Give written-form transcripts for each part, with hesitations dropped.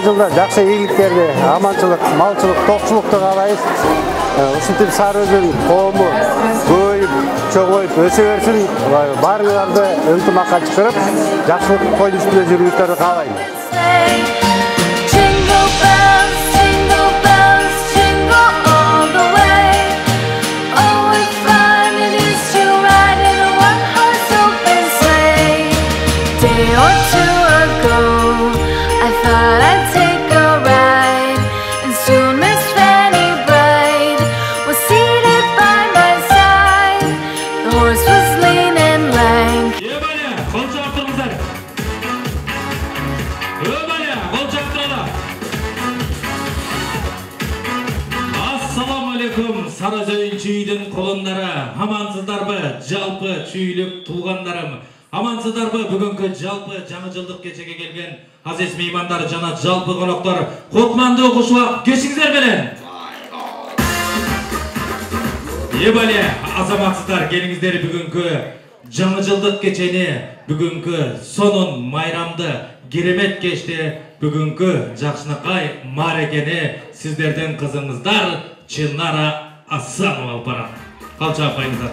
жылда жакшы ийгиликтерди, аманчылык, малчылык, токчулукту каалайбыз. Ушинтип Сары Өзөн коому көбөйүп, чоңоюп өсө берсин. Баарыңарды ынтымакка чакырып, жакшылык койдун үстүндө жүрүүңүздөрдү каалайм. Сары Өзөн чүйдүн колондары, амансыздарбы, жалпы чүйлүк туулгандарым. Амансыздарбы, бүгүнкү жалпы жаңы жылдык кечеге келген азиз меймандар жана жалпы коноктор. Кутмандуу кушубак кечиңиздер менен. Эбале, азаматсыздар, келиңиздер бүгүнкү жаңы жылдык кечени, бүгүнкү сонун майрамды керемет кечти, бүгүнкү жакшынакай мааракени сиздердин кызыңыздар Чынара Асанова алып барат. Калча апайыңыздар.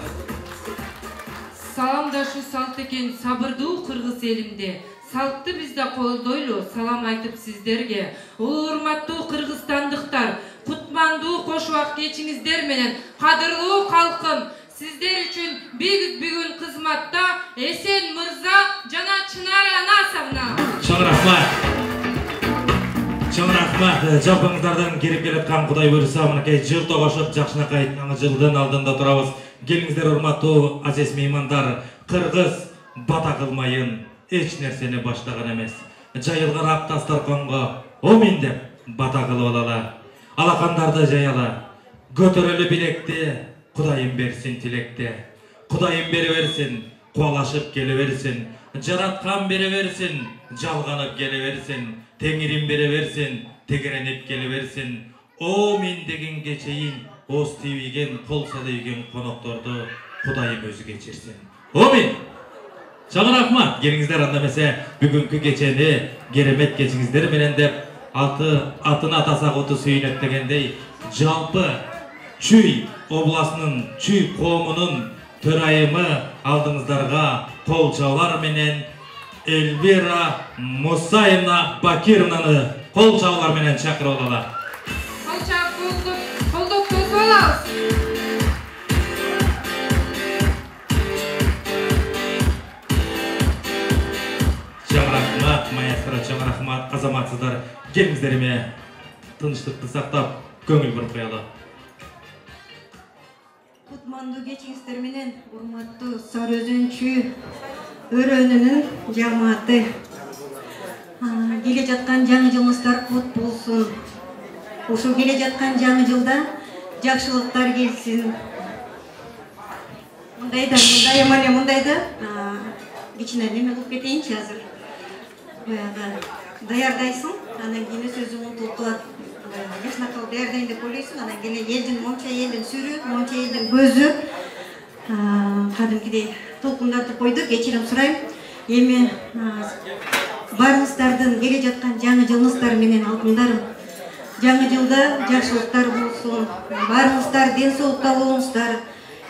Саламдашу салт экен сабырдуу кыргыз элимде. Салтты бизде колдойлу, салам айтып сиздерге. Урматтуу кыргызстандыктар, кутмандуу кош убак кечиңиздер менен, кадырлуу калкым, сиздер үчүн бүгүн кызматта Эсен мырза жана Чынара Асановна. Чоң рахмат. Чоң рахмат. Жалпыңыздардан келип келаткан Кудай буйруса мынакей жыл тогошуп жакшынакай жаңы жылдын алдында турабыз. Келиңиздер урматтуу азиз меймандар. Кыргыз бата кылмайын, эч нерсени баштаган эмес. Жайылган ак дасторконго омин деп бата кылып алалы. Алакандарды жаяла. Көтөрөлү билекти, Кудайым берсин тилекти. Кудайым бере берсин, кубалашып келе берсин. Жараткан бере берсин, жалганып келе берсин. Теңирим бере берсин, тегеренип келе берсин. О мен дегенге чейин, оз тийбеген, кол салыйген конокторду Кудайым өзү кечирсин. О мен! Чоң рахмат, келиңиздер анда эмесе бүгүнкү кечени керемет кечиңиздер менен деп атын атасак оту сүйүнөт дегендей жалпы Чүй областынын Чүй коомунун төрайымы алдыңыздарга кол чабуулар менен Эльвира Мусаевна Бакировнаны кол чабуулар менен чакырып алалы. Кол чабуулду колдоп тосуп алабыз. Чоң рахмат, маэстро, чоң рахмат, азаматсыздар. Келиңиздер тынчтыкты сактап, көңүл буруп коелу. Кутмандуу кечиңиздер менен урматтуу Сары Өзөн Чүй өрөөнүнүн жамааты. Келе жаткан жаңы жылыңыздар кут болсун. Ушул келе жаткан жаңы жылда жакшылыктар келсин. Мындай да кичине неме кылып кетейинчи азыр. Даярдайсың, анан кийин сөзүң унутулуп калат. Жакшынакай даярдайын деп ойлойсуң, анан келе элдин монча, элдин сүрү, монча, элдин көзү. Кадимкидей толкундартып койду, кечирим сурайм. Эми баарыңыздардын келе жаткан жаңы жылыңыздар менен алтындарым. Жаңы жылда жакшылыктар болсун, баарыңыздар ден соолукта болуңуздар,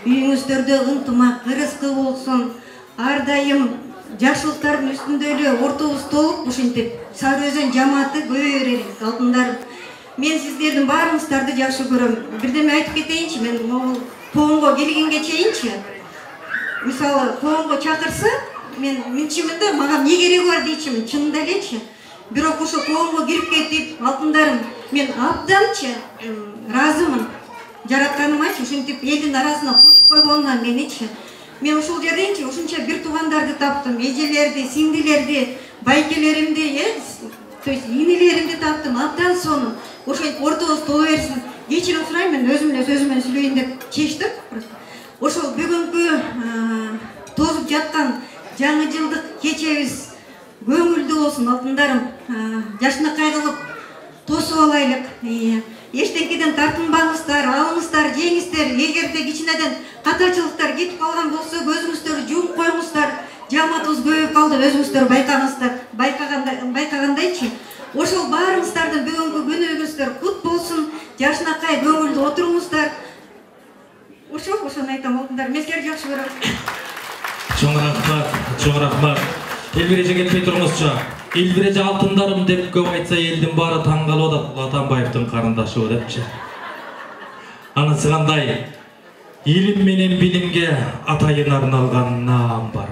үйүңүздөрдө ынтымак, ырыскы болсун. Ар дайым жакшылыктардын үстүндө эле ортобуз толуп, ушинтип Сары Өзөн жамааты көбөйө берелик, алтындарым. Мен сиздердин баарыңыздарды жакшы көрөм. Бирдеме айтып кетейинчи, мен могул коомго келгенге чейинчи. Мисалы, коомго чакырса, мен мынчымын да, мага эмне кереги бар дейчимин, чынында элечи. Бирок ошо коомго кирип кетип, алтындарым, мен абданчы ыраазымын. Жаратканымачы, ушинтип элдин арасына кошуп койгонуна меничи. Мен ушул жерденчи ушунча бир туугандарды таптым, эжелерди, сиңдилерди, байкелеримди, то есть инилеримди таптым, абдан сонун. Ошентип ортобуз толо берсин. Кечирим сурайм, мен өзүм эле сөзүмөн сүйлөйүн деп чечтим. Ошол бүгүнкү тозуп жаткан жаңы жылдык кечебиз көңүлдүү болсун, алтындарым. Жакшынакай кылып тосуп алайлык. Эчтекеден тартынбаңыздар, алыңыздар, жеңиздер. Эгерде кичинеден катачылыктар кетип калган болсо, көзүңүздөрдү жумуп коюңуздар. Жамаатыбыз көбөйүп калды, өзүңүздөр байкагандайчы. Ошол баарыңыздардын бүгүнкү күнүңүздөр кут болсун. Жашынакай көңүлдүү отуруңуздар. Ошону айтам алтындар. Мен силерди жакшы көрөм. Чоң рахмат. Элбиреже кетпей туруңузчу. Элбиреже алтындарым деп көп айтса элдин баары таң калып атат. Атамбаевдин карындашыбы депчи. Анысы кандай? Илим менен билимге атайын арналган наам бар.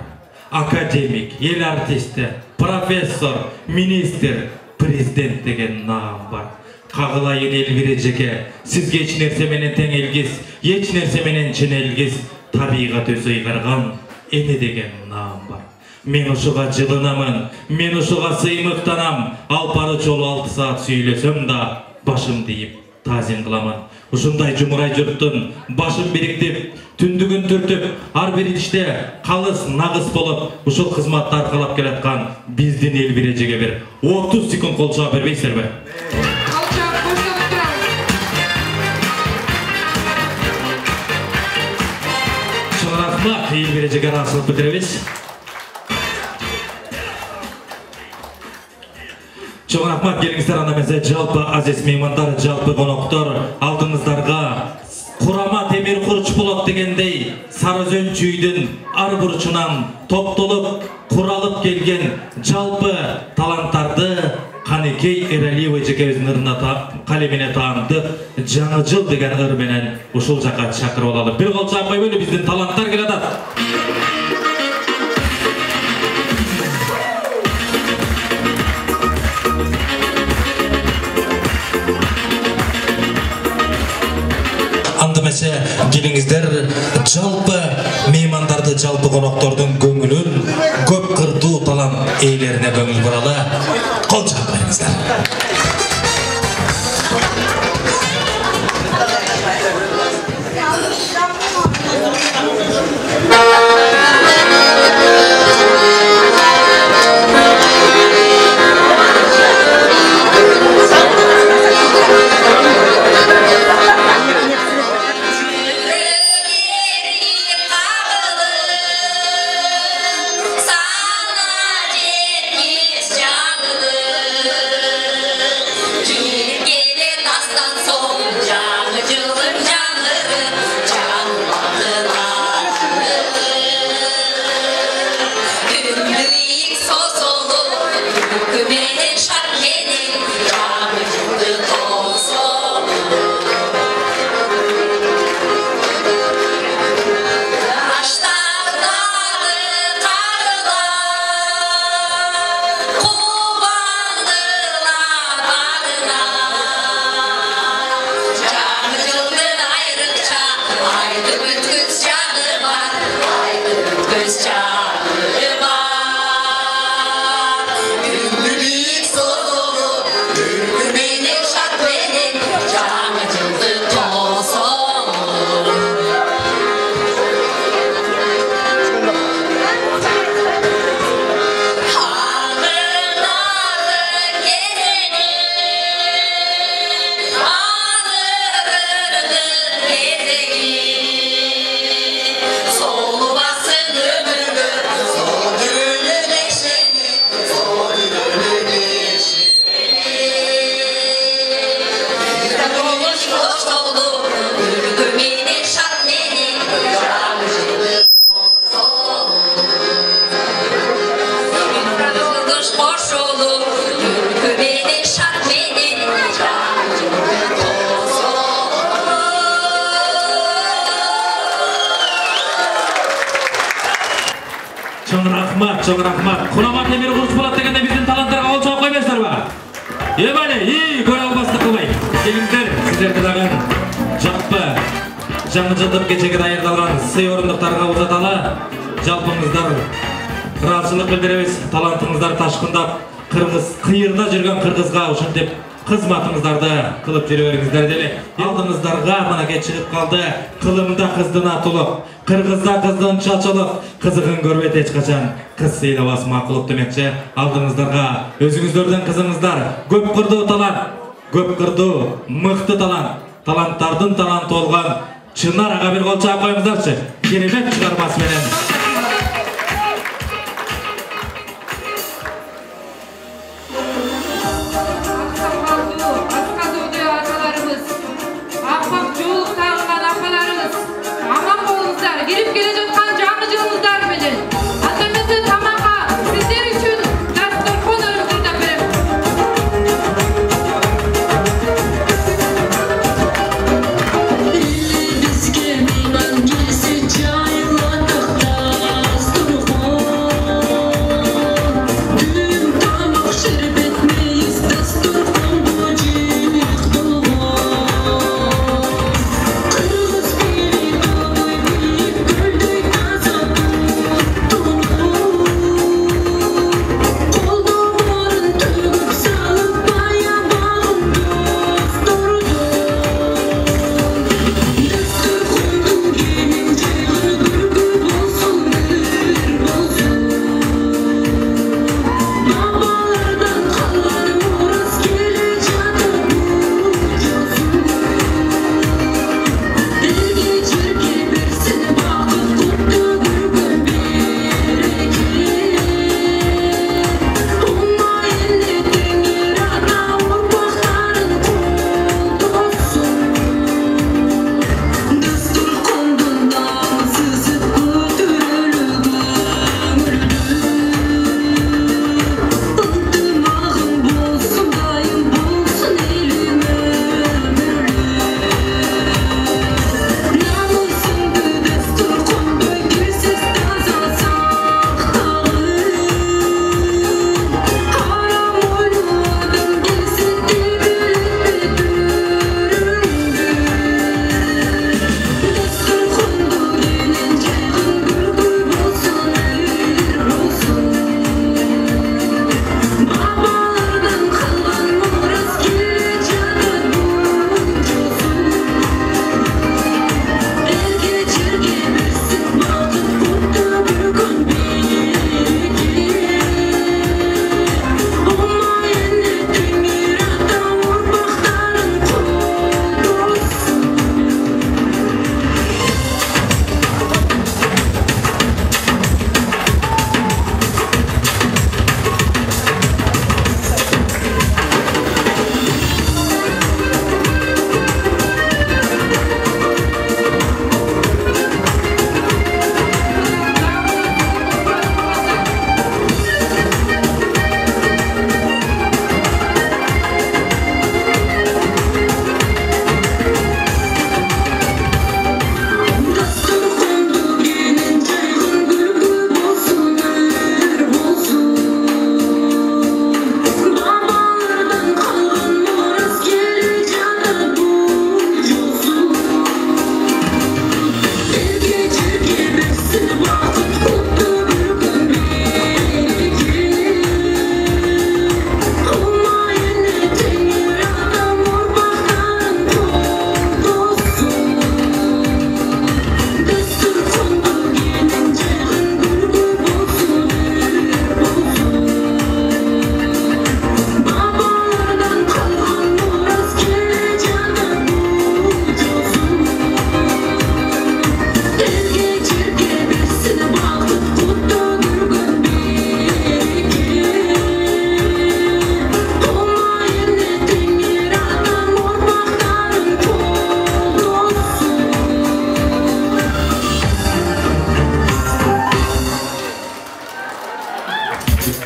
Академик, эл артисти, профессор, министр, президент деген наам бар. Кагылайын Элбирежеге, сизге эч нерсе менен тең элгиз, эч нерсе менен ченелгиз, табигат өзү ыйгарган эне деген наам бар. Мен ушуга жылынамын, мен ушуга сыймыктанам, алпары жолу 6 саат сүйлөсөм да башымды ийип тазин кыламын. Ушундай жумурай журттун башын бириктип, түндүгүн түртүп, ар бир иште калыс нагыс болуп, ушул кызматты аркалап келаткан биздин Элбирежеге бир 30 секунд кол чаап бербейсиздерби? Чоң рахмат, Элбирежеге ыраазычылык билдиребиз. Чоң рахмат, келиңиздер анда эмесе жалпы азиз меймандар, жалпы коноктор, алдыңыздарга Курама темир курч болот дегендей Сары Өзөн чүйдүн ар бурчунан топтолуп, куралып келген жалпы таланттарды Канекей Эралиева эжекебиздин ырына калемине таанды жаңы жыл деген ыр менен ушул жака чакырып алалы. Бир кол чаап койбойлу, биздин таланттар келатат. Келиңиздер жалпы меймандарды, жалпы коноктордун көңүлүн көп кырдуу талант ээлерине көңүл буралы. Кол чаап коюңуздар. Чоң рахмат. Курама темир курч болот дегенде биздин таланттарга кол чаап койбойсуздарбы? Эбали, көрө албастык кылбай. Келиңиздер, сиздерди дагы жалпы жаңы жылдык кечеге даярдалган сый орундуктарга узаталы. Жалпыңыздар ыраазычылык билдиребиз. Талантыңыздар ташкындап, кыргыз кыйырда жүргөн кыргызга ушинтип кызматыңыздарды кылып жүрө бериңиздер деле. Алдыңыздарга мынакей чыгып калды. Кылымда кыздын атылып, кыргызда кыздын чачылып, кызыгын көрбөйт эч качан. Кыз сыйлабас макулук демекчи. Алдыңыздарга өзүңүздөрдүн кызыңыздар көп кырдуу талант, көп кырдуу мыкты талант, таланттардын таланты болгон Чынар ага бир кол чаап коюңуздарчы. Керемет чыгармасы менен.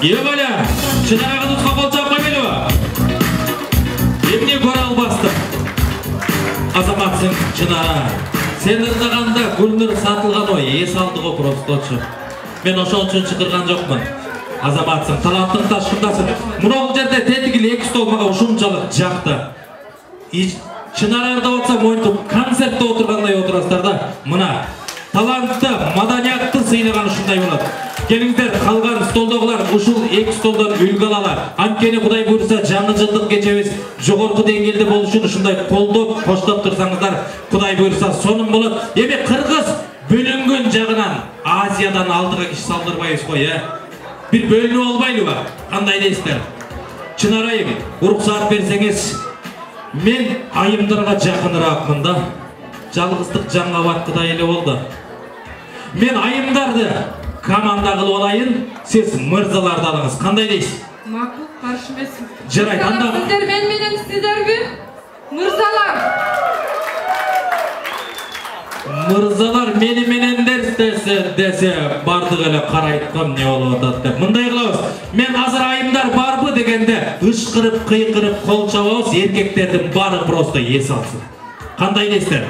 Ебаля, Çınar'a kızıtқа қол çapқа келі ба? Емне көрал басты. Азаматсың Çınar'a. Sen ырдағанда Гүлнұр сатылған ой, ес алдығы просточы. Мен ошол үшін шықырған жоқпын. Азаматсың, таланттың ташқындасың. Мұнау жерде тетігілі екі столмаға ұшымчалық жақты. Çınar'да отса мойынтып концертте отырғандай отырастарда мұна талантты, маданиятты сыйлаған ұшындай болады. Келіңіздер, қалған столдағылар ұшыл екі столдан үлгі алалар. Анткені Құдай бұйырса жаңы жылдық кечебіз жоғарғы деңгейде болу үшін ұшындай қолдап, қоштап тұрсаңыздар, Құдай бұйырса соның болады. Еме Қырғыз бөлінген жағынан Азиядан алдыға кіші салдырбайыз қой, бір бөліні олбайлы ба? Қандай дейсіздер? Çınar'айым, рұқсат берсеңіз, мен айымдарға жақынырақпын да. Жалғыздық жаңа вақытта елі болды. Мен айымдарды команда қылып олайын, сіз мырзаларды алыңыз. Қандай дейсіз? Мақұл, қаршы емеспін. Жарайды, анда. Сіздер менен істедер бе? Мырзалар. Мырзалар менен десе бардық әлі қарайтқам не болып атады. Мындай қылауыз, мен азыр айымдар барбы дегенде ұшқырып, қиқырып, қол чабауыз, еркектердің бары просто ес алсын. Қандай дейсіздер?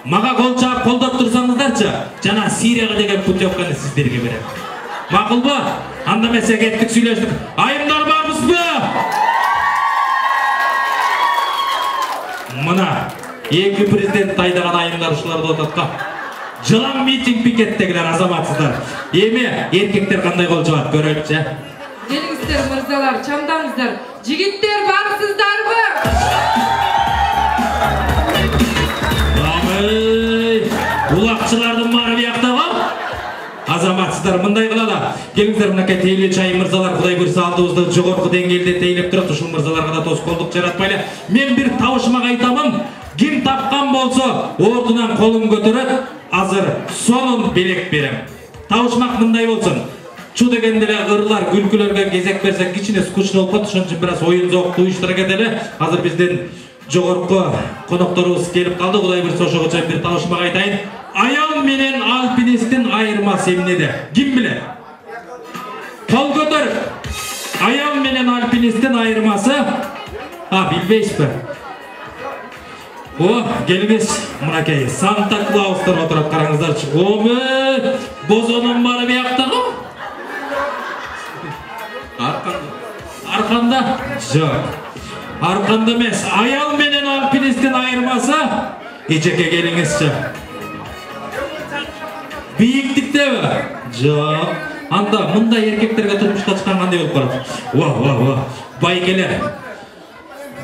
Маға қол чабып, қолдап тұрсаңыздарчы, жана Сирияға деген путевканы сіздерге берем. Мақұл ба? Анда мәсе кеттік сөйлештік. Айымдар барбыз ба? Мына екі президент айдаған айымдар ұшыларды отатқа. Жылан митинг пикеттегілер азаматсыздар. Еме, еркектер қандай қол жауап көрелікші? Келіңіздер мырзалар, чамдаңыздар. Жігіттер барсыздар бы? Улақшылардың мары бияқта ба? Азаматсыздар мындай қылада. Келіңіздер мұнакай тейлі чайы мырзалар Құдай көрсе алдығызды жоғырқы деңгейде тейліп тұрып тұшыл мырзаларға да тос қолдық жаратпайлы. Мен бір тауышымаға айтамын. Кім тапқан болса, ордынан қолын көтеріп, азыр сонын белек берем. Тауышмақ мындай болсын. Чу дегенделе ырлар, күлкілерге кезек берсек, кичине скучно болып қат, шончын біраз ойын зоқ туйыштыра кетелі. Азыр бізден жоғырқы қонақтарымыз келіп қалды. Құдай бір сошығы бір тауышмаға айтайын. Аял менен алпинистің айырмасы емнеде? Кім біле? Қол көтер. Аял менен алпинистің айырмасы? Білбейсіз бі? Келіңіз, мұнакей, Санта-Клаустар отырап қараңыздаршы. Бозоның бары бияқтағы? Арқанда? Жоқ. Арқанда емес. Аял менен алпинистің айырмасы? Ичеке келіңізші. Биіктікте бі? Жоқ. Анда, мұнда еркектерге тұрмышқа шыққан қандай болып барады. Байкелер.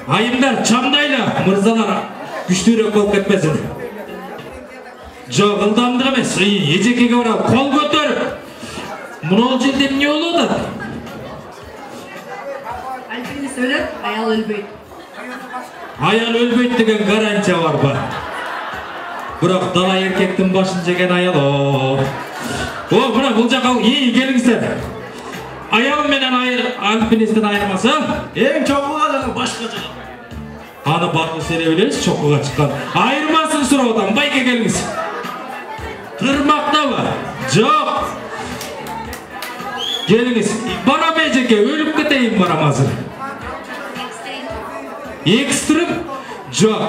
Айымдар, чамдайлы, мырзалар. Күштірек болып кетмесін. Жоқ, ылдамдық емес. Ежекеге барау, қол көтер. Мұнол жерде не олады? Альпинист өледі, аял өлбейді. Аял өлбейді деген гарантия бар ба? Бірақ дала еркектің башын жеген аял. Мұна бұл жаққа келіңіздер. Аял менен альпинистің айырмасы ең чоқуға жаңа башқа жаға. Аны барлы сере білесіз, чоқуға шыққан. Айырмасын сұрап отам, байке келіңіз. Тұрмақта ба? Жоқ. Келіңіз. Барам ежеке, өліп кетейін барам азыр. Экстрим? Жоқ.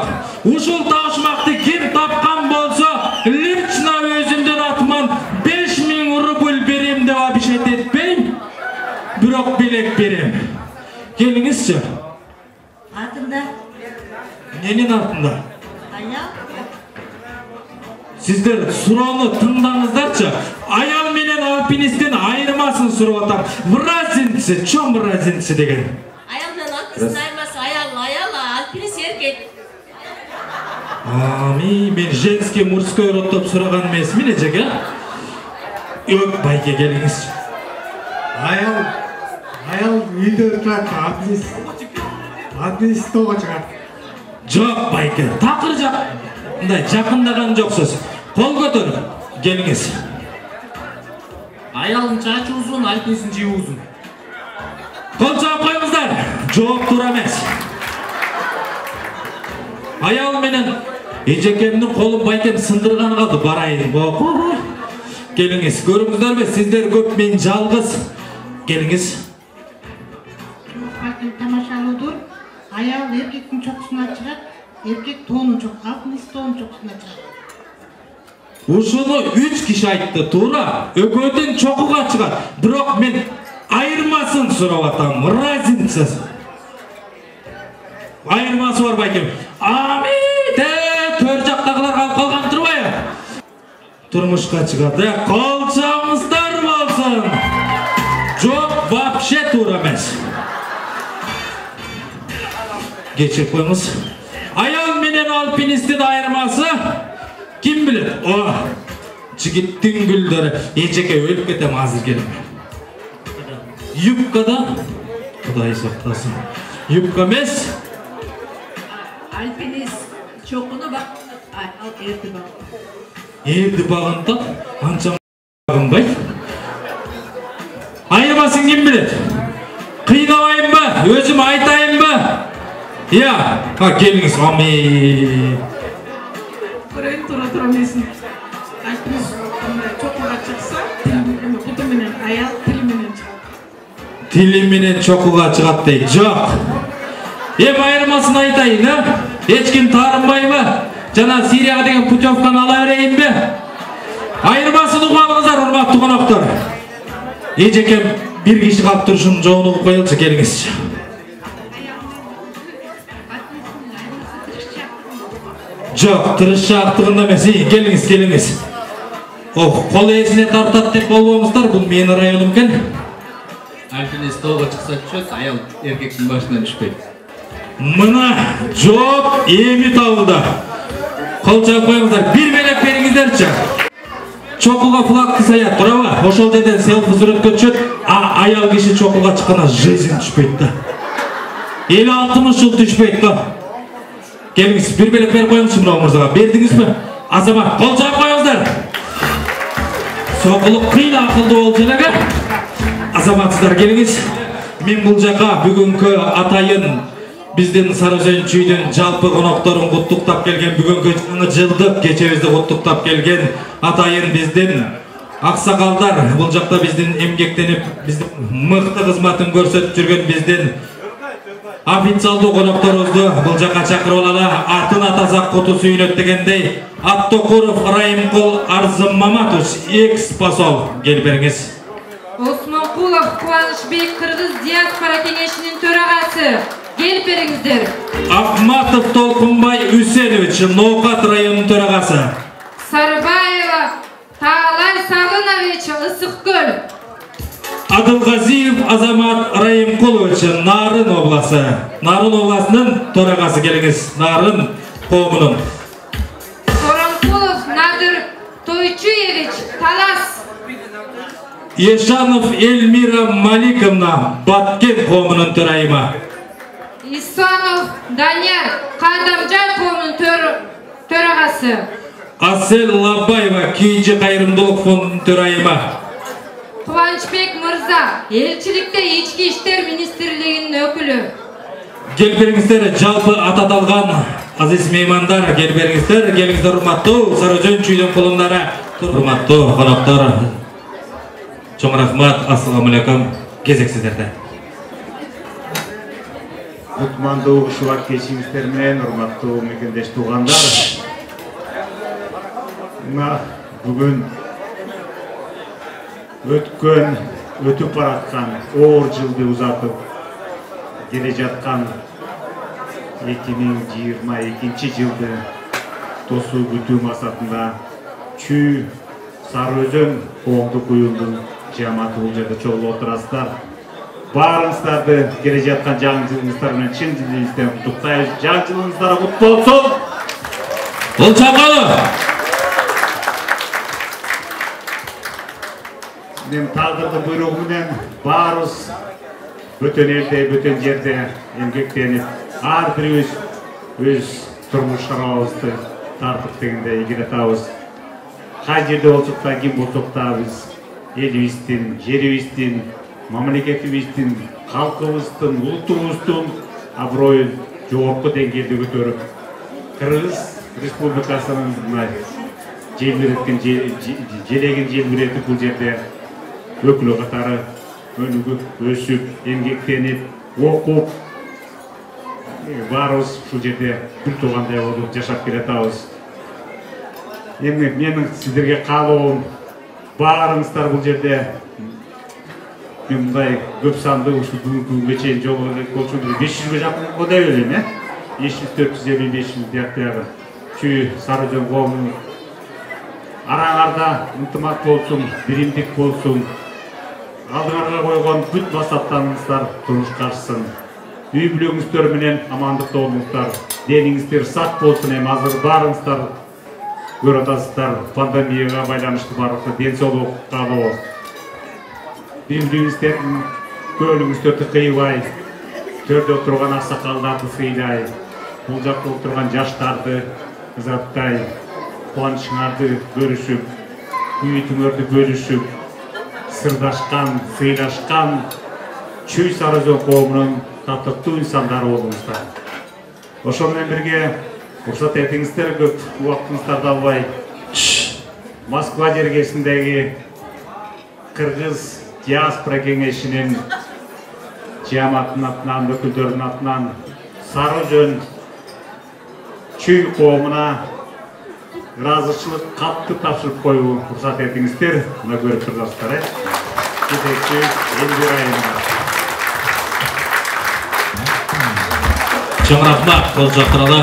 Ушыл тауышмақты кем тапқан болса, лично өзімден атыман 5000 рубль берем деп обещать етпейм. Бірақ белек берем. Келіңізші. Артында? Ненің артында? Аял? Сіздер сұрауны тыңдаңыздаршы. Аял менен алпинистің айырмасын сұрап атам. Разница, чом разница деген? Аял менен алпинистің айырмасы аял, алпинист еркек. Мен женский, мужской роттап сұраған емес мен ежеге? Байке келіңіз. Аял үйде тұрады, алпинист тоға шығады. Жоқ, байке, тақыр жақындаған жоқсыз. Қол көтер, келіңіз. Аялдың чачы ұзын, алпинистің жиі ұзын. Қол жауап қойыңыздар. Жоқ тұра емес. Аял менен ежекемнің қолын байкем сындырған қалды. Барайын. Келіңіз, көріңіздер бе? Сіздер көп, мен жалғыз. Келіңіз. Erkek toğunun çok, altın toğun çok çıkacak. Ушуну 3 киши айтты, туура. Экөөдөн чокуга чыгат. Бирок мен айырмасын сурап атам. Разницасы. Айырмасы бар байкем. Амиде төр жактагылар калып калган турбайбы? Турмушка чыгат. Колчоңуздар болсун. Жок, вообще туура эмес. Кечирип коюңуз. Аял менен алпинисттин айырмасы kim bilir? O жигиттин гүлдөрү. Эжеке өлүп кетем азыр келем. Юбкада Кудай сактасын. Юбка эмес. Alpiniz çokunu bak. Al erdi bak. Эрди багында анча багынбайт. Айырмасын ким билет? Кыйнабайынбы? Өзүм айтайынбы? Я, келиңиz. Амин. Burayı tura mesin. Alpiniz çok uğraş çıksa, kutu menen, ayal tili menen çıkar. Tili menen çokuga çıgat deyt. Жок. Айырмасын айтайын, Эч ким таарынбайбы? Жана Сирияга деген путевканы ала берейинби? Айырмасын угабыңыздар, урматтуу коноктор. Эжекем бир киши калып турушун жоонуп коелчу, келиңизчи. Жок, тырышчаактыгында эмес. Келиңиз. Кол ээсине тартат деп болбоңуздар, бул менин районум экен. Alpiniz toğga çıksa çöz, ayal erkektin başından düşpeydi. Мына жооп эми табылды. Кол чаап коюңуздар, бир белек бериңиздерчи. Чокуга флагты саят, туурабы? Ошол жерден селфи сүрөткө түшөт, аял киши чокуга чыкканда жизнь түшпөйт да. 50-60 жыл түшпөйт да. Келиңиз, бир белек берип коюңузчу мына мырзага. Бердиңизби? Азамат, кол чаап коюңуздар. Сокулук кыйла акылдуу болчу эле. Азаматсыздар, келиңиз. Мен бул жака бүгүнкү атайын биздин Сарыөзөн чүйдүн жалпы конокторун куттуктап келген, бүгүнкү жаңы жылдык кечебизди куттуктап келген атайын биздин аксакалдар. Бул жакта биздин эмгектенип, биздин мыкты кызматын көрсөтүп жүргөн биздин официалдуу конокторубузду бул жака чакырып алалы. Атын атасак куту сүйүнөт дегендей, Аттокуров Райымкул Арзыммаматович, экс-посол, келип бериңиз. Осмонкулов Кубанычбек, Кыргыз диаспора кеңешинин төрагасы. Келип бериңиздер. Ахматов Толкунбай Үсенович, Ноокат районунун төрагасы. Сарыбаева Таалай Сагынович, Ысык-Көл. Адылгазиев Азамат Райымкулович, Нарын обласы. Нарын обласынын төрагасы, келиңиз. Нарын коомунун. Соронкулов Надыр Тойчуевич, Талас. Ешанов Эльмира Маликовна, Баткен коомунун төрайымы. Исанов Данияр, Кадамжан коомунун төрагасы. Асел Лабаева, Кийинчи кайрымдуулук фондунун төрайымы. Кубанычбек мырза, элчиликте ички иштер министрлигинин өкүлү. Келип бериңиздер, жалпы ататалган азиз меймандар, келип бериңиздер, урматтуу Сарыөзөн чүйдүн кулундары, урматтуу коноктор. Чоң рахмат, ассаламу алейкум, кезексиздерде. Кутмандуу ушулар кечиңиздер менен, урматтуу мекендеш туугандар. Мына бүгүн өтүп бараткан оор жылды узатып келе жаткан 2022 жылды тосуу күтүү максатында Чүй Сарыөзөн коомдук уюмдун жамааты бул жерде чогулуп отурасыздар. Баарыңыздарды келе жаткан жаңы жылыңыздар менен чын дилибизден куттуктайбыз. Жаңы жылыңыздар куттуу болсун. Кол чапкалы. Мен тагдырдын буйругу менен баарыбыз бөтөн элде, бөтөн жерде эмгектенип, ар бирибиз өз турмуш шаруабызды тартып дегенде ийгиле атабыз. Кай жерде болсок да, ким болсок да биз элибиздин, жерибиздин, мамлекетибиздин, калкыбыздын, улутубуздун аброюн жогорку деңгээлде көтөрүп, Кыргыз Республикасынын желегин желбиретип бул жерде өкүлү катары өнүгүп, өсүп, эмгектенип, окуп, Баарыбыз ушул жерде бир туугандай болуп жашап келатабыз. Эми менин сиздерге каалоом баарыңыздар бул жерде мындай көп санды ушул бүгүнкү күнгө чейин жолу болчу 500ге жакын го деп элем, 500-450 500 диактагы чүй Сарыөзөн коомунун араңарда ынтымак болсун, биримдик болсун. Алдыңарга койгон бүт масаттарыңыздар турмушка ашсын. Үй бүлөңүздөр менен амандыкта болуңуздар. Дениңиздер сак болсун. Эми азыр баарыңыздар көрүп атасыздар, пандемияга байланыштуу барлык ден соолук каалоо. Биримдигиңиздердин көңүлүңүздөрдү кыйбай, төрдө отурган аксакалдарды сыйлай, бул жакта отурган жаштарды ызаттай, кубанычыңарды бөлүшүп, үмүтүңөрдү бөлүшүп, сырдашкан, сыйлашкан Чүй Сарыөзөн коомунун татыктуу инсандары болуңуздар. Ошол менен бирге уруксат этиңиздер, көп убактыңыздарды албай, Москва жергесиндеги Кыргыз диаспора кеңешинин жамаатынын атынан, өкүлдөрүнүн атынан Сарыөзөн Чүй коомуна ыраазычылык катты тапшырып коюу уруксат этиңиздер. Мына көрүп турасыздар, жетекчи Элвира айымга. Чоң рахмат, кол жактыралы.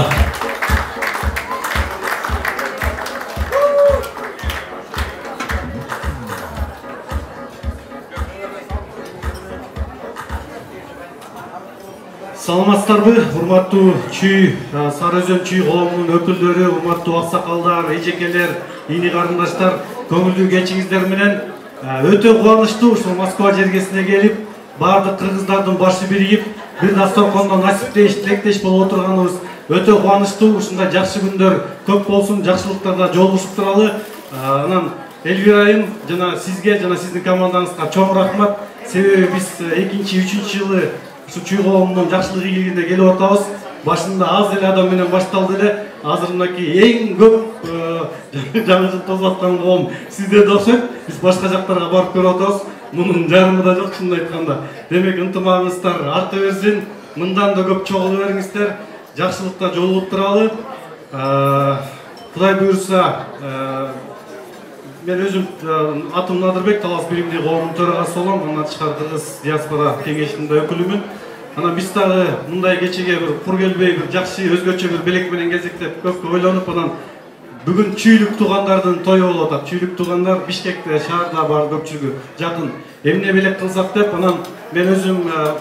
Саламатсыздарбы, урматтуу Чүй Сарыөзөн Чүй коомунун өкүлдөрү, урматтуу аксакалдар, эжекелер, ини карындаштар, көңүлдүү кечиңиздер менен өтө кубанычтуу ушул Москва жергесине келип, баардык кыргыздардын башы биригип, бир дасторкондо насиптеш, тилектеш болуп отурганыбыз өтө кубанычтуу. Ушундай жакшы күндөр көп болсун, жакшылыктарда жолугушуп туралы. Анан Элвира айым жана сизге, жана сиздин командаңызга чоң рахмат. Себеби биз 2-3 жылы ушу Чүй коомунун жакшылык ийгилигине келип атабыз. Башында аз эле адам менен башталды эле. Азыр мынакей эң көп жаңы жыл тосуп аткан коом сиздерде окшойт. Биз башка жактарга барып көрүп атабыз. Мунун жарымы да жок, чынын айтканда. Демек ынтымагыңыздар арта берсин. Мындан да көп чогулуп бериңиздер. Жакшылыкта жолугуп туралы. Кудай буйрса, мен өзүм атым Надырбек, Талас биримдиги коомунун төрагасы болом. Андан тышкары Кыргыз диаспора кеңешинин өкүлүмүн. Анан биз дагы мындай кечеге бир кур келбей, бир жакшы өзгөчө бир белек менен кезектеп көп ойлонуп, анан бүгүн чүйлүк туугандардын тою болуп атат. Чүйлүк туугандар Бишкекте, шаарда бар көпчүлүгү жакын. Эмне белек кылсак деп, анан мен өзүм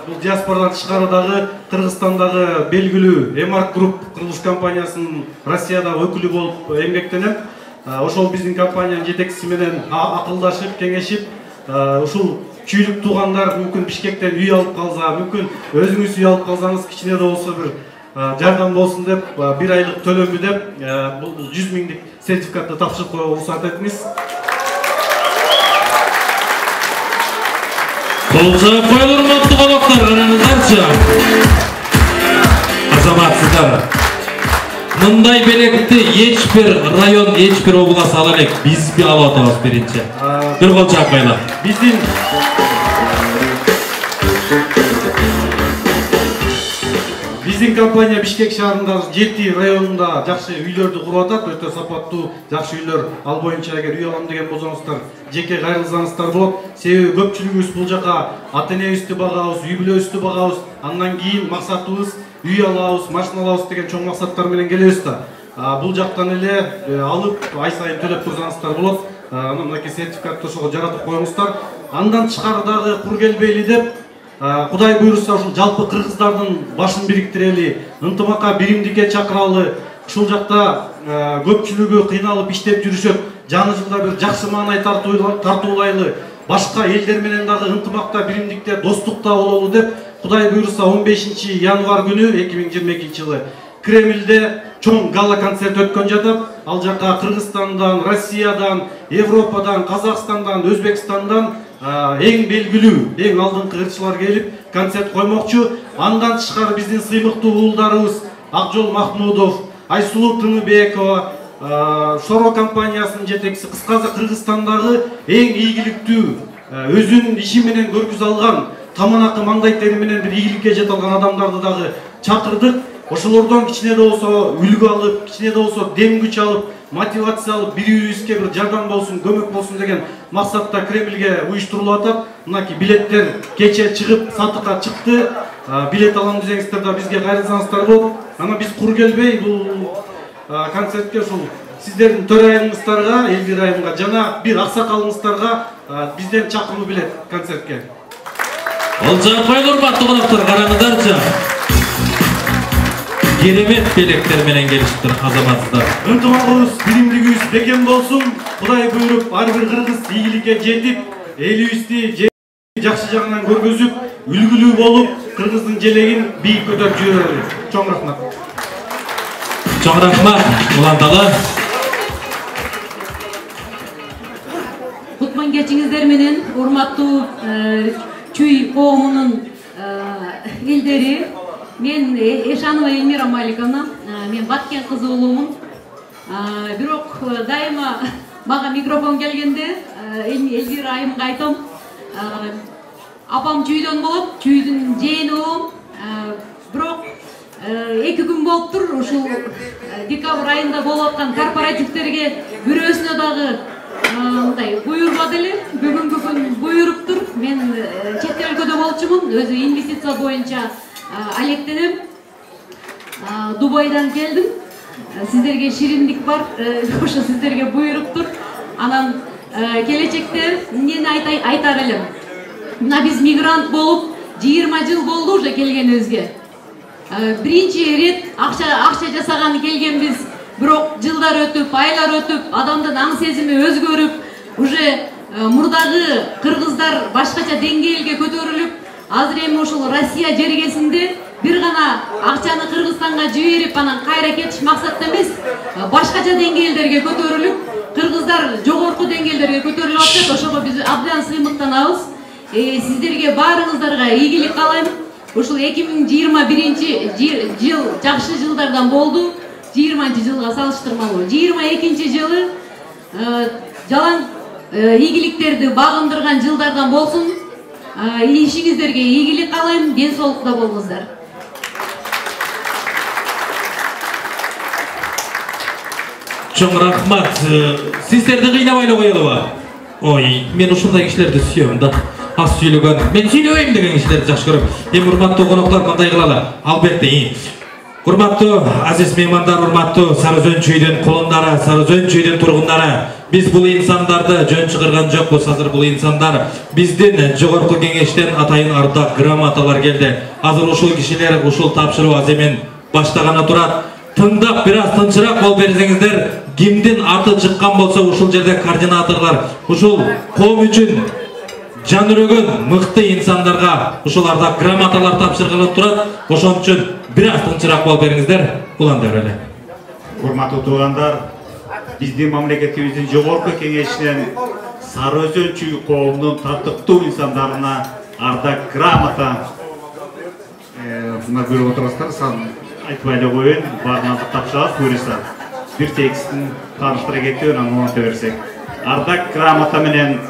бул диаспорадан тышкары дагы Кыргызстандагы белгилүү Эмарк Груп курулуш компаниясынын Россиядагы өкүлү болуп эмгектенем. Ошол биздин компаниянын жетекчиси менен акылдашып, кеңешип, ушул чүйлүк туугандар мүмкүн Бишкектен үй алып калса, мүмкүн өзүңүз үй алып калсаңыз, кичине да болсо бир жардам болсун деп, бир айлык төлөмү деп, бул 100 миңдик сертификатты тапшырып коюуга уруксат этиңиз. Кол жаап коелур, урматтуу коноктор, караңыздарчы. Азаматсыздар. Мындай белекти эч бир район, эч бир область ала элек, биз алып атабыз биринчи. Бир кол жаап коелу. Биздин компания Бишкек шаарындагы 7 районунда жакшы үйлөрдү куруп атат, өтө сапаттуу жакшы үйлөр. Ал боюнча эгер үй алам деген болсоңуздар, жеке кайрылсаңыздар болот. Себеби көпчүлүгүбүз бул жака ата-энебизди багабыз, үй бүлөбүздү багабыз. Андан кийин максатыбыз үй алабыз, машина алабыз деген чоң максаттар менен келебиз да. Бул жактан эле алып, ай сайын төлөп турсаңыздар болот. Анан мынакей сертификатты ошого жаратып коюңуздар. Андан тышкары дагы кур келбейли деп, Кудай буйрса ушул жалпы кыргыздардын башын бириктирели, ынтымакка, биримдикке чакыралы. Ушул жакта көпчүлүгү кыйналып иштеп жүрүшөт. Жаңы жылда бир жакшы маанай тартуулайлы, башка элдер менен дагы ынтымакта, биримдикте, достукта бололу деп, Кудай буйрса 15 январь күнү 2022 жылы Кремльде чоң гала концерт өткөн жатат. Ал жака Кыргызстандан, Россиядан, Европадан, Казакстандан, Өзбекстандан эң белгилүү, эң алдыңкы ырчылар келип концерт коймокчу. Андан тышкары биздин сыймыктуу уулдарыбыз Акжол Махмудов, Айсулуу Тыныбекова, Шоро компаниясынын жетекчиси, кыскасы Кыргызстандагы эң ийгиликтүү, өзүнүн иши менен көргүзө алган, таманакы маңдай тери менен бир ийгиликке жете алган адамдарды дагы чакырдык. ошолордон кичине да болсо үлгү алып, кичине да болсо дем күч алып, мотивация алып, бири-бирибизге бир жардам болсун, көмөк болсун деген максатта Кремльге уюштурулуп атат. Мынакей билеттер кече чыгып, сатыкка чыкты. Билет алам десеңиздер да бизге кайрылсаңыздар болот. Ана биз кур келбей бул концертке ушул сиздердин төрайымыңыздарга, Элвира айымга жана бир аксакалыңыздарга бизден чакыруу билет концертке. Олжапай урматтуу коноктор, караңыздарчы. Керемет белектер менен келишиптир азаматсыздар. Ынтымагыбыз, биримдигибиз бекем болсун. Кудай буйруп, ар бир кыргыз ийгиликке жетип, элибизди жакшы жагынан көргөзүп, үлгүлүү болуп, кыргыздын желегин бийик көтөрүп жүрөлү. Чоң рахмат. Чоң рахмат, уландалы. Кутман кечиңиздер менен урматтуу Чүй коомунун элдери. Мен Эшанова Эльмира Маликовна, мен Баткен кызы уулумун. Бирок дайыма мага микрофон келгенде Эльвира айымга айтам. Апам чүйдөн болот, чүйдүн жээни болом. Бирок 2 күн болуптур ушул декабрь айында болуп аткан корпоративтерге бирөөсүнө дагы мындай буйрбады эле. Бүгүнкү күн буйруптур. Мен чет өлкөдө болчумун, өзү инвестиция боюнча алектенем. Дубайдан келдим. Сиздерге шириндик бар, ошо сиздерге буйруптур. Анан келечекте эмнени айтар элем. Мына биз мигрант болуп 20 жыл болду уже келгенибизге. Биринчи рет акча жасаганы келгенбиз. Бирок жылдар өтүп, айлар өтүп, адамдын аң сезими өзгөрүп, уже мурдагы кыргыздар башкача деңгээлге көтөрүлүп, азыр эми ушул Россия жергесинде бир гана акчаны Кыргызстанга жиберип, анан кайра кетиш максатта эмес, башкача деңгээлдерге көтөрүлүп, кыргыздар жогорку деңгээлдерге көтөрүлүп атат. Ошого биз абдан сыймыктанабыз. Сиздерге баарыңыздарга ийгилик каалайм. Ушул 2021 жыл жакшы жылдардан болду. 20 жылга салыштырмалуу 22 жылы жалаң ийгиликтерди багындырган жылдардан болсун. Ишиңиздерге ийгилик каалайм, ден соолукта болуңуздар. Чоң рахмат. Сиздерди кыйнабай эле коелуба? Ой, мен ушундай кишилерди сүйөм да. Аз сүйлөгөн, мен сүйлөбөйм деген кишилерди жакшы көрөм. Эми урматтуу коноктор, кандай кылалы? Албетте. Урматтуу азиз меймандар, урматтуу Сары Өзөн чүйдүн кулундары, Сары Өзөн чүйдүн тургундары, биз бул инсандарды жөн чыгарган жокпуз. Азыр бул инсандар биздин жогорку кеңештен атайын ардак грамоталар келди. Азыр ушул кишилер ушул тапшыруу аземен баштаганы турат. Тыңдап бир аз тынчыраак болуп берсеңиздер, кимдин аты чыккан болсо ушул жерде координаторлор ушул коом үчүн жан өрөгөн мыкты инсандарга ушул ардак грамоталар тапшырылып турат. Ошон үчүн бир аз тынчыраак болуп бериңиздер. Уландар эле. Урматтуу туугандар, биздин мамлекетибиздин жогорку кеңешинен Сары Өзөн чүй коомунун тартыктуу инсандарына ардак грамота мына көрүп отурасыздар. Сан айтпай эле коеюн, баарыңарды тапшырабыз, буюрса. Бир текстин тааныштыра кетип, анан монте берсек. Ардак грамота менен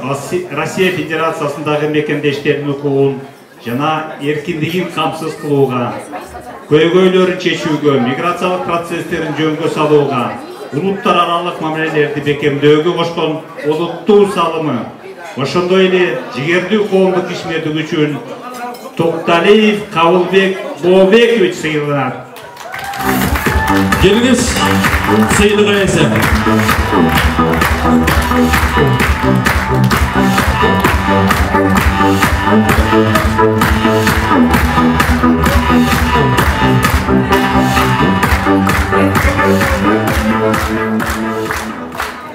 Россия Федерациясындагы мекемдештердин укугун жана эркиндигин камсыз кылууга, көйгөйлөрүн чечүүгө, миграциялык процесстерин жөнгө салууга, улуттар аралык мамилелерди бекемдөөгө кошкон олуттуу салымы, ошондой эле жигердүү коомдук ишмердик үчүн Токталиев Кабылбек Бообекович сыйланат. Келиңиз, сыйлык ээси.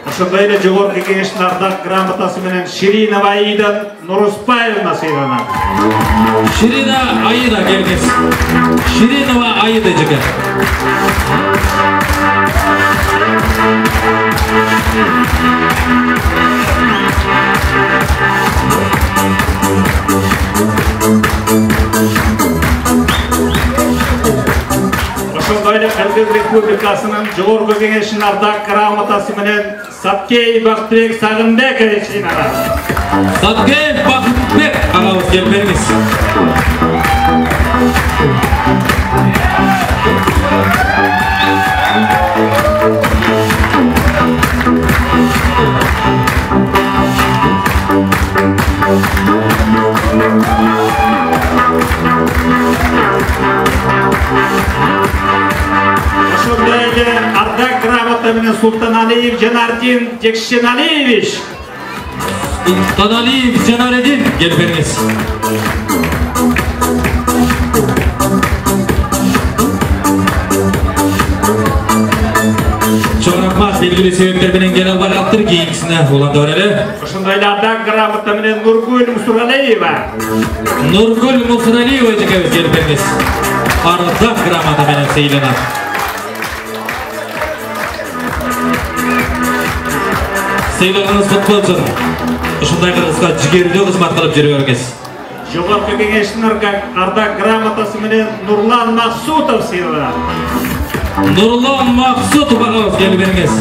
Ошондой эле жогорку кеңештин ардак грамотасы менен Ширинова Аида Нуруспаевна сыйланат. Ширина Аида келиңиз. Ширинова Аида жеке. Ошондой эле Кыргыз Республикасынын жогорку кеңешинин ардак грамотасы менен Саткеев Бактыбек Сагынбекович сыйланат. Саткеев Бактыбек агабыз келип бериңиз. Таналиев Жанардин Джекшеналиевич. Таналиев Жанардин, келіп беріңіз. Çok rahmat, belgili sebeplerden gel albar yaptır ki ikisine olan öyle. Ошондайларда грамота менен Нургүл Мусуралиева. Nurgül Musraliyev ejekemiz gelip beriniz. Ardaq gramata menен seylenat. Seyleniniz futbolcun. Ушундай кыргызга жигердүү кызмат кылып жүрүңүз. Жогорку кеңештин ардак грамотасы менен Нурлан Максутов сыйланат. Nurlan Maksut bağız gelip beriniz.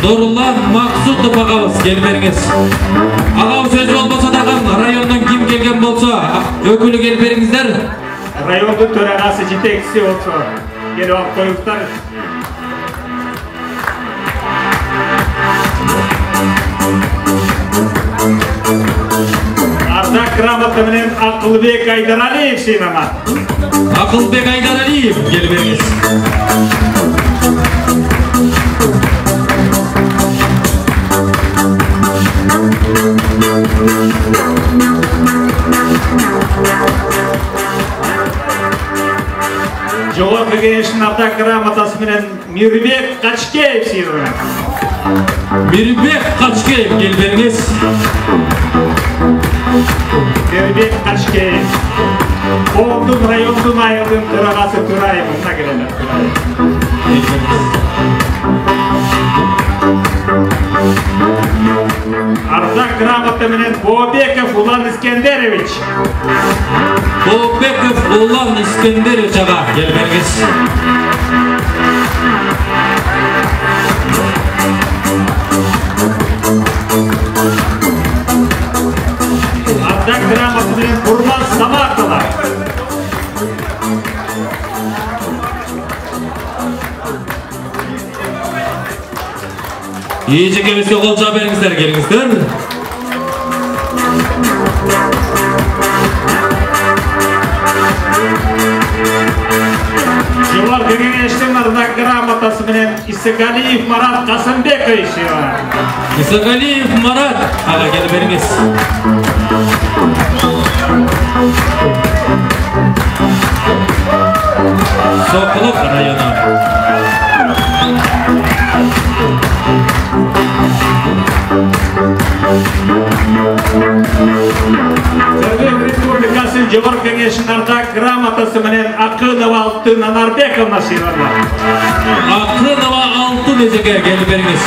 Nurlan Maksut bağız gelip beriniz. Ağam söz olmasa da rayondan kim gelgen bolsa ökülü gelip berinizler. Rayondun töragасы жетекчиси болсо келип алып коюңуздар. Ардак грамота менен Акылбек Айдаралиев сыйланат. Акылбек Айдаралиев келип бериңиз. Жогорку кеңештин ардак грамотасы менен Мирбек Качкеев сыйланат. Мирбек Качкеев келип бериңиz. Мирбек Качкеев. Коомдун райондун айылдын төрагасы Тураевна келет. Ардак грамота менен Бообеков Улан Искендерович. Бообеков Улан Искендерович ага келип бериңиz. Ардак грамота менен Курман Саматова. Ejekemizге кол жаап бериңиздер, келиңиздер. Жогорку кеңештин ардак грамотасы менен Исагалиев Марат Касымбекович. Исагалиев Марат ага келип бериңиз. Сокулук району. Кыргыз Республикасынын Жогорку кеңешинин ардак грамотасы менен Акынова Алтын Анарбековна сыйланат. Акынова Алтын эжеке келип бериңиз.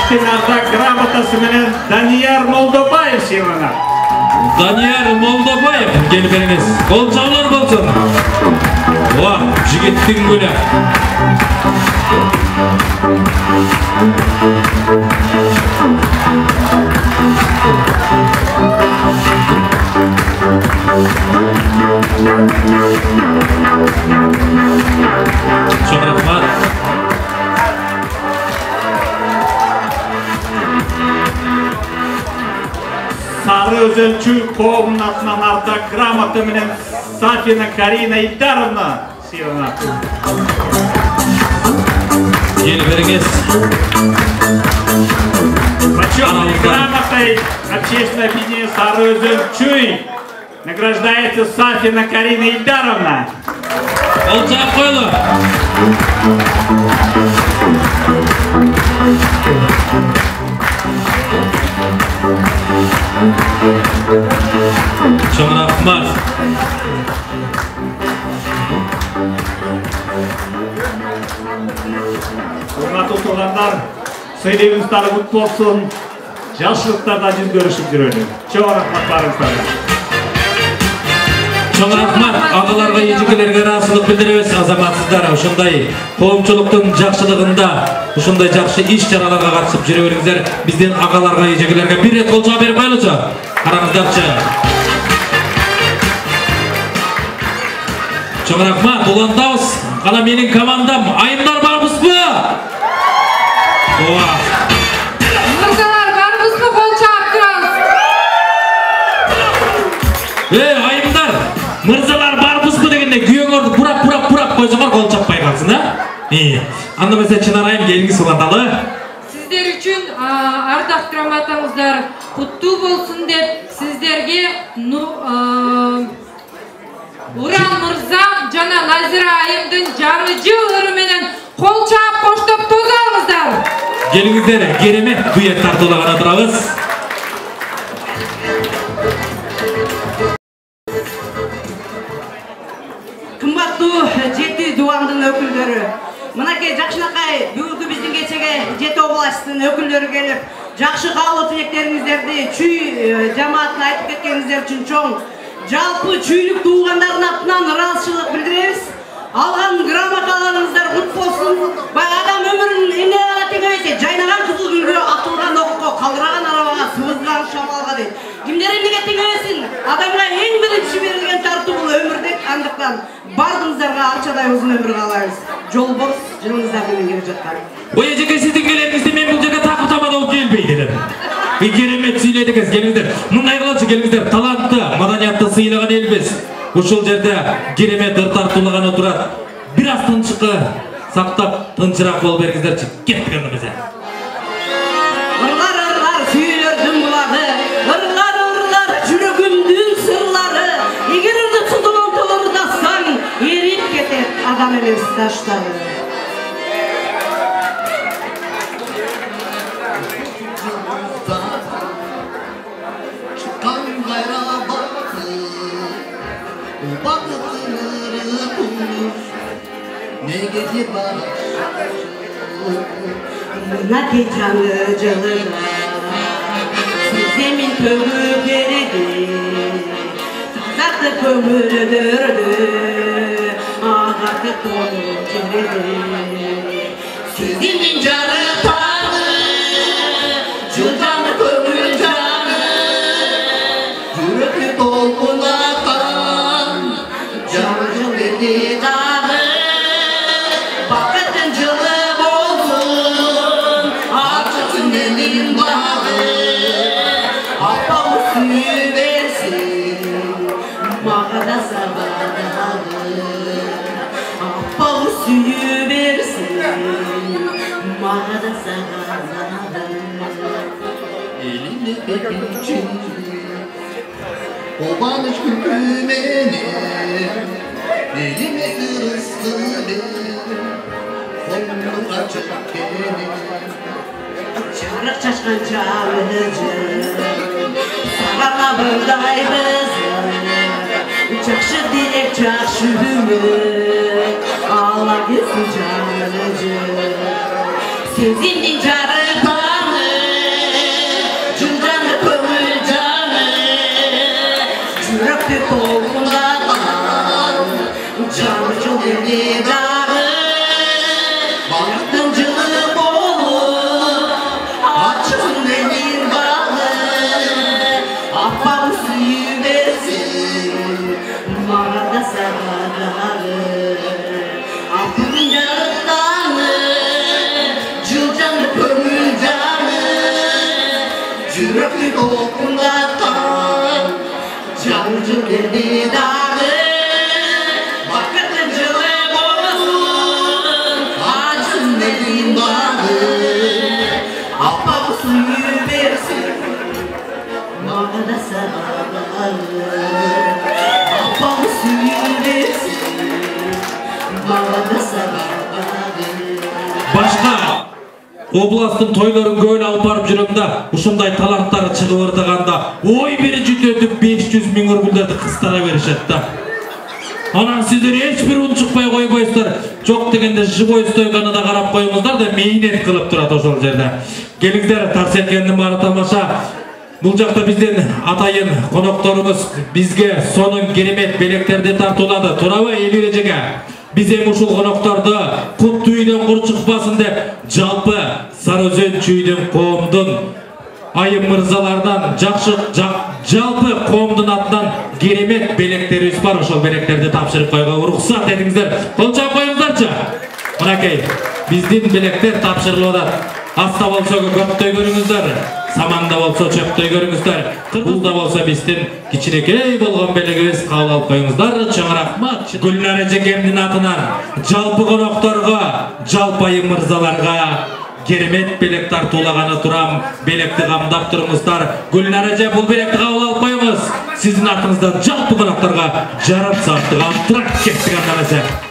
Ардак грамотасы менен Данияр Молдобаев сыйланат. Данияр Молдобаев келип бериңиz. Кол жаулар болсун. Ва, жигиттин гүлү. Çok rahmat. Сары өзөлчү коомунун атынан ардак грамота менен Сафина Карина Ильдаровна сыйланат. Келип бериңиз. Почетной грамотой общественное объединение Сары Өзөлчүй награждается Сафина Карина Ильдаровна. Кол жаап коелу. Çok rahmat. Урматтуу туугандар, сыйлыгыңыздар кут болсун. жакшылыктарда жүз көрүшүп жүрөлү. Чоң рахмат барыңыздарга. Чоң рахмат, агаларга, эжекелерге ыраазычылык билдиребиз. Азаматсыздар ушундай коомчулуктун жакшылыгында, ушундай жакшы иш-чараларга катышып жүрө бериңиздер. Бизден агаларга, эжекелерге бир рет кол жаап берип коелучу. Караңыздарчы. Чоң рахмат, улантабыз. Кана менин командам, айымдар барбызбы? Ооба. Мырзалар барбызбы? Кол чаап турабыз. Айымдар, мырзалар барбызбы дегенде күйөөңөрдү пурап койсоңор кол чаппай калсын, Анда эмесе Чынар айым келиңиз уланталы. Сиздер үчүн ардак грамотаңыздар куттуу болсун деп сиздерге Уран мырза жана Назира айымдын жаңы жыл ыры менен кол чаап коштоп тозаңыздар. Келиңиздер, керемет дуэт тартуулаган отурабыз. Кымбаттуу жети дубандын өкүлдөрү, мынакей жакшынакай бүгүнкү биздин кечеге жети областтын өкүлдөрү келип, жакшы каалоо тилектериңиздерди чүй жамаатына айтып кеткениңиздер үчүн чоң жалпы чүйлүк туугандардын атынан ыраазычылык билдиребиз. Алган грамоталарыңыздар кут болсун. Адам өмүрүн эмне гана теңебейт, жайнаган кызыл гүлгө, атылган окко, калдыраган арабага, сыбызган шамалга дейт. Кимдер эмнеге теңебесин? Адамга эң биринчи берилген тартуу бул өмүрдүк, андыктан бардыңыздарга ачадай узун өмүр каалайбыз. Жолбоз жылыңыздар менен келе жаткан. Ой, эжеке, сиздин келениңизди мен бул жерге такып тамада болуп келбейт элем. Керемет сүйлөйт экенсиз, келиңиздер. Мындай кылачы, келиңиздер, талантты, маданиятты сыйлаган элбиз. Ушул жерде керемет ыр тартуулаган отурат. Бир аз тынчыкты сактап, тынчыраак болуп бериңиздерчи. Кеттик анда эмесе. Ырлар сүйүлөрдүн булагы, ырлар жүрөгүмдүн сырлары. Эгер ырды тутулуп толордасаң, эрип кетет адам эмес таштары. Mınaki canı cılıda Sizemin kömür geridi Tazaktı kömürüdürdü Ağartı konu geridi Sizemin canı tanı Cılcanı kömür canı Yürekli dolgunatan Canı verdi dağı Bakıtın cılı bolsun Açıksın elin bağı Apamı suyu versin Mağada sabahı Apamı suyu versin Mağada sabahı Elini öpücü Obanış hükümeni Elime kırıstı Kolunu açıp beni Çarık çaşkan çalıcı Sarala buğday kızı Çakşı dilek çakşı ümit Allah gitsin çalıcı Sezindin carı kanı Cüncanı kömür canı Cüröktü kolunda kan Canı çok elli dağı Baktın cılık olup Açın elin bağı Ahbabı suyu versin Mağarada sabahları Aklın yarıktanı Cılcanı kömür canı Cüröklü kokunda kan Cancı elli dağı Suyu versin Mağada sabahları Apamı suyu versin Mağada sabahları Başka oblastın toylorun көйүн алып барып жүрөмдө ушундай таланттары чыгып ырдаганда ой бери жүтөтүп 500 000 рубльдерди кыстара беришет да. Анан сиздер эч бир унчукпай койбойсуздар. Жок дегенде живой стойканы да карап коюңуздар да мейнет кылып турат ошол жерде. Келиңиздер, Тарсекендин баары тамаша. Бул жакта биздин атайын конокторубуз бизге сонун керемет белектерди тартуулады. Туурабы эл эрежеге? Биз эми ушул конокторду куттуу үйдөн кур чыкпасын деп жалпы Сары Өзөн чүйдүн коомдун айым мырзалардан жалпы коомдун атынан керемет белектерибиз бар. Ошол белектерди тапшырып койгонго уруксат этиңиздер. Кол чаап коюңуздарчы. Мынакей биздин белектер тапшырылып атат. Аста болсо көптөй көрүңүздөр, саманда болсо чөптөй көрүңүздөр. Бул да болсо биздин кичинекей болгон белегибиз, кабыл алып коюңуздар. Чоң рахмат Гүлнара эжекемдин атынан жалпы конокторго, жалпы айым мырзаларга керемет белек тартуулаганы турам. Белекти камдап туруңуздар. Гүлнара эже, бул белекти кабыл алып коюңуз. Сиздин атыңыздан жалпы конокторго жарым сааттык антракт кеттик анда.